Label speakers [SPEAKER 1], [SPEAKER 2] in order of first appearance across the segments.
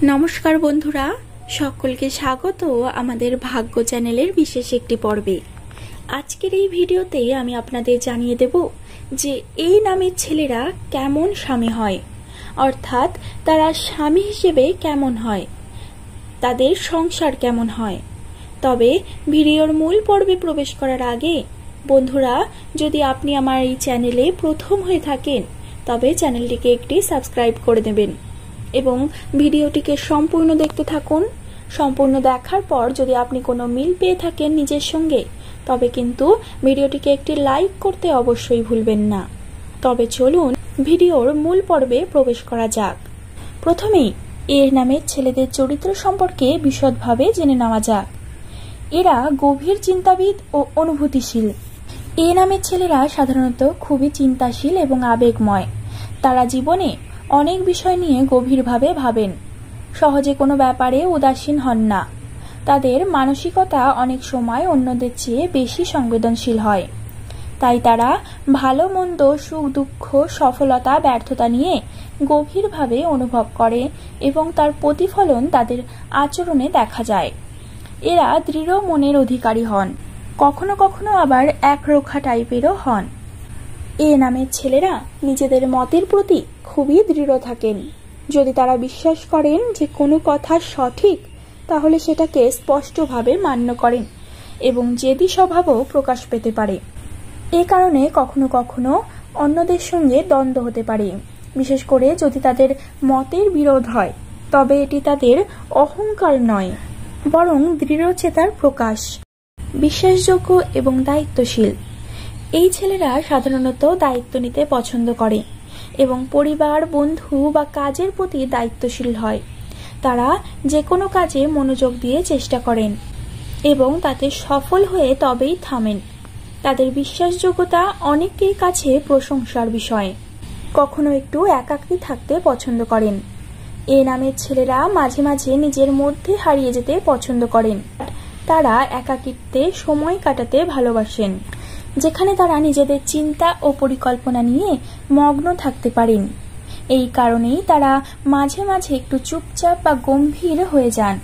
[SPEAKER 1] নমস্কার বন্ধুরা, সকলকে স্বাগত আমাদের ভাগ্য চ্যানেলের বিশেষ একটি পর্বে। আজকের এই ভিডিওতে আমি আপনাদের জানিয়ে দেব যে এই নামের ছেলেরা কেমন স্বামী হয়, অর্থাৎ তারা স্বামী হিসেবে কেমন হয়, তাদের সংসার কেমন হয়। তবে ভিডিওর মূল পর্বে প্রবেশ করার আগে বন্ধুরা, যদি আপনি আমার এই চ্যানেলে প্রথম হয়ে থাকেন তবে চ্যানেলটিকে একটি সাবস্ক্রাইব করে দেবেন এবং ভিডিওটিকে সম্পূর্ণ দেখতে থাকুন। সম্পূর্ণ দেখার পর যদি আপনি কোনো মিল পেয়ে থাকেন নিজের সঙ্গে, তবে কিন্তু ভিডিওটিকে একটি লাইক করতে অবশ্যই ভুলবেন না। তবে চলুন ভিডিওর মূল পর্বে প্রবেশ করা যাক। প্রথমেই এর নামের ছেলেদের চরিত্র সম্পর্কে বিশদভাবে জেনে নেওয়া যাক। এরা গভীর চিন্তাবিদ ও অনুভূতিশীল। এ নামের ছেলেরা সাধারণত খুবই চিন্তাশীল এবং আবেগময়। তারা জীবনে অনেক বিষয় নিয়ে গভীরভাবে ভাবেন, সহজে কোনো ব্যাপারে উদাসীন হন না। তাদের মানসিকতা অনেক সময় অন্যদের চেয়ে বেশি সংবেদনশীল হয়। তাই তারা ভালো মন্দ, সুখ দুঃখ, সফলতা ব্যর্থতা নিয়ে গভীরভাবে অনুভব করে এবং তার প্রতিফলন তাদের আচরণে দেখা যায়। এরা দৃঢ় মনের অধিকারী হন, কখনো কখনো আবার একরোখা টাইপেরও হন। এ নামের ছেলেরা নিজেদের মতের প্রতি খুবই দৃঢ় থাকেন। যদি তারা বিশ্বাস করেন যে কোনো কথা সঠিক, তাহলে সেটাকে স্পষ্টভাবে মান্য করেন এবং জেদি স্বভাবও প্রকাশ পেতে পারে। এ কারণে কখনো কখনো অন্যদের সঙ্গে দ্বন্দ্ব হতে পারে, বিশেষ করে যদি তাদের মতের বিরোধ হয়। তবে এটি তাদের অহংকার নয়, বরং দৃঢ়চেতার প্রকাশ। বিশ্বাসযোগ্য এবং দায়িত্বশীল। এই ছেলেরা সাধারণত দায়িত্ব নিতে পছন্দ করে এবং পরিবার, বন্ধু বা কাজের প্রতি দায়িত্বশীল হয়। তারা যে কোনো কাজে মনোযোগ দিয়ে চেষ্টা করেন এবং তাতে সফল হয়ে তবেই থামেন। তাদের বিশ্বাসযোগ্যতা অনেকের কাছে প্রশংসার বিষয়। কখনো একটু একাকী থাকতে পছন্দ করেন। এ নামের ছেলেরা মাঝে মাঝে নিজের মধ্যে হারিয়ে যেতে পছন্দ করেন। তারা একাকিত্বে সময় কাটাতে ভালোবাসেন, যেখানে তারা নিজেদের চিন্তা ও পরিকল্পনা নিয়ে মগ্ন থাকতে পারেন। এই কারণেই তারা মাঝে মাঝে একটু চুপচাপ বা গম্ভীর হয়ে যান।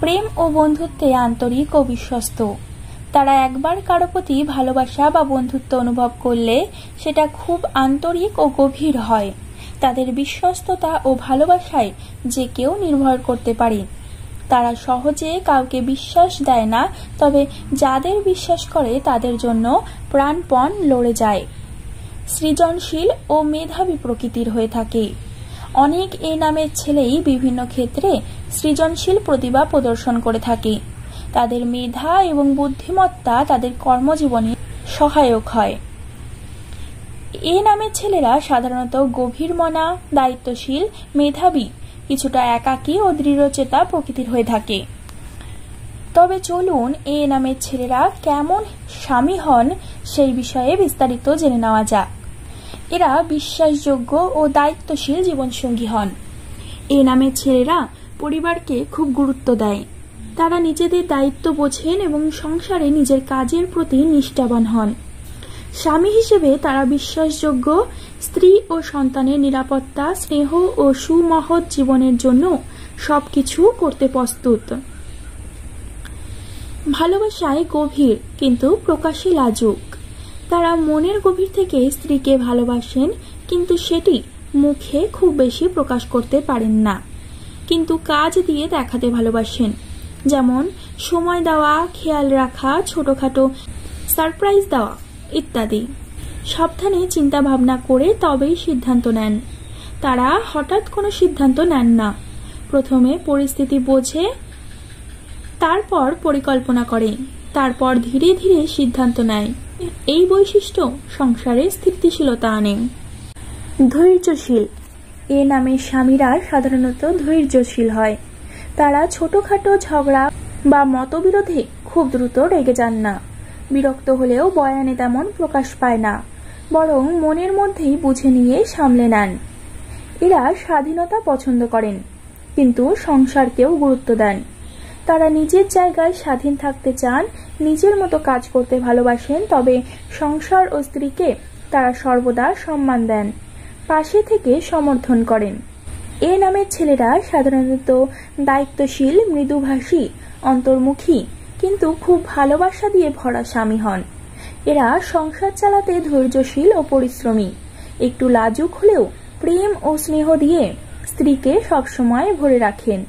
[SPEAKER 1] প্রেম ও বন্ধুত্বে আন্তরিক ও বিশ্বস্ত। তারা একবার কারো প্রতি ভালোবাসা বা বন্ধুত্ব অনুভব করলে সেটা খুব আন্তরিক ও গভীর হয়। তাদের বিশ্বস্ততা ও ভালোবাসায় যে কেউ নির্ভর করতে পারে। তারা সহজে কাউকে বিশ্বাস দেয় না, তবে যাদের বিশ্বাস করে তাদের জন্য প্রাণপণ লড়ে যায়। সৃজনশীল ও মেধাবী প্রকৃতির হয়ে থাকে। অনেক এ নামের ছেলেই বিভিন্ন ক্ষেত্রে সৃজনশীল প্রতিভা প্রদর্শন করে থাকে। তাদের মেধা এবং বুদ্ধিমত্তা তাদের কর্মজীবনে সহায়ক হয়। এ নামের ছেলেরা সাধারণত গভীর মনা, দায়িত্বশীল, মেধাবী, কিছুটা একাকী ও দৃঢ়চেতা প্রকৃতির হয়ে থাকে। তবে চলুন এ নামের ছেলেরা কেমন স্বামী হন সেই বিষয়ে বিস্তারিত জেনে নেওয়া যাক। এরা বিশ্বাসযোগ্য ও দায়িত্বশীল জীবনসঙ্গী হন। এ নামের ছেলেরা পরিবারকে খুব গুরুত্ব দেয়। তারা নিজেদের দায়িত্ব বোঝেন এবং সংসারে নিজের কাজের প্রতি নিষ্ঠাবান হন। স্বামী হিসেবে তারা বিশ্বাসযোগ্য, স্ত্রী ও সন্তানের নিরাপত্তা, স্নেহ ও সুমহৎ জীবনের জন্য সবকিছু করতে প্রস্তুত। ভালোবাসায় গভীর কিন্তু প্রকাশে লাজুক। তারা মনের গভীর থেকে স্ত্রীকে ভালোবাসেন, কিন্তু সেটি মুখে খুব বেশি প্রকাশ করতে পারেন না, কিন্তু কাজ দিয়ে দেখাতে ভালোবাসেন। যেমন সময় দেওয়া, খেয়াল রাখা, ছোটখাটো সারপ্রাইজ দেওয়া ইত্যাদি। সাবধানে চিন্তা ভাবনা করে তবেই সিদ্ধান্ত নেন। তারা হঠাৎ কোনো সিদ্ধান্ত নেন না। প্রথমে পরিস্থিতি বোঝে, তারপর পরিকল্পনা করে, তারপর ধীরে ধীরে সিদ্ধান্ত নেয়। এই বৈশিষ্ট্য সংসারে স্থিতিশীলতা আনে। ধৈর্যশীল। এ নামের স্বামীরা সাধারণত ধৈর্যশীল হয়। তারা ছোটখাটো ঝগড়া বা মতবিরোধে খুব দ্রুত রেগে যান না। বিরক্ত হলেও বয়ানে তেমন প্রকাশ পায় না, বরং মনের মধ্যেই বুঝে নিয়ে সামলে নেন। এরা স্বাধীনতা পছন্দ করেন, কিন্তু সংসারকেও গুরুত্ব দেন। তারা নিজের জায়গায় স্বাধীন থাকতে চান, নিজের মতো কাজ করতে ভালোবাসেন। তবে সংসার ও স্ত্রীকে তারা সর্বদা সম্মান দেন, পাশে থেকে সমর্থন করেন। এ নামের ছেলেরা সাধারণত দায়িত্বশীল, মৃদুভাষী, অন্তর্মুখী, কিন্তু খুব ভালোবাসা দিয়ে ভরা স্বামী হন। এরা সংসার চালাতে ধৈর্যশীল ও পরিশ্রমী। একটু লাজুক হলেও প্রেম ও স্নেহ দিয়ে স্ত্রীকে সবসময় ভরে রাখেন।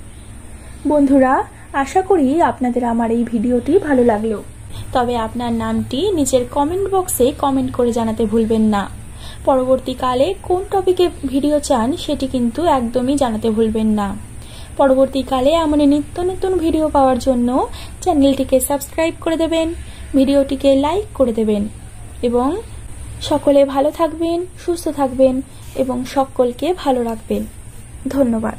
[SPEAKER 1] বন্ধুরা, আশা করি আপনাদের আমার এই ভিডিওটি ভালো লাগলো। তবে আপনার নামটি নিচের কমেন্ট বক্সে কমেন্ট করে জানাতে ভুলবেন না। পরবর্তীকালে কোন টপিকে ভিডিও চান সেটি কিন্তু একদমই জানাতে ভুলবেন না। পরবর্তীকালে এমনই নিত্য নতুন ভিডিও পাওয়ার জন্য চ্যানেলটিকে সাবস্ক্রাইব করে দেবেন, ভিডিওটিকে লাইক করে দেবেন এবং সকলে ভালো থাকবেন, সুস্থ থাকবেন এবং সকলকে ভালো রাখবেন। ধন্যবাদ।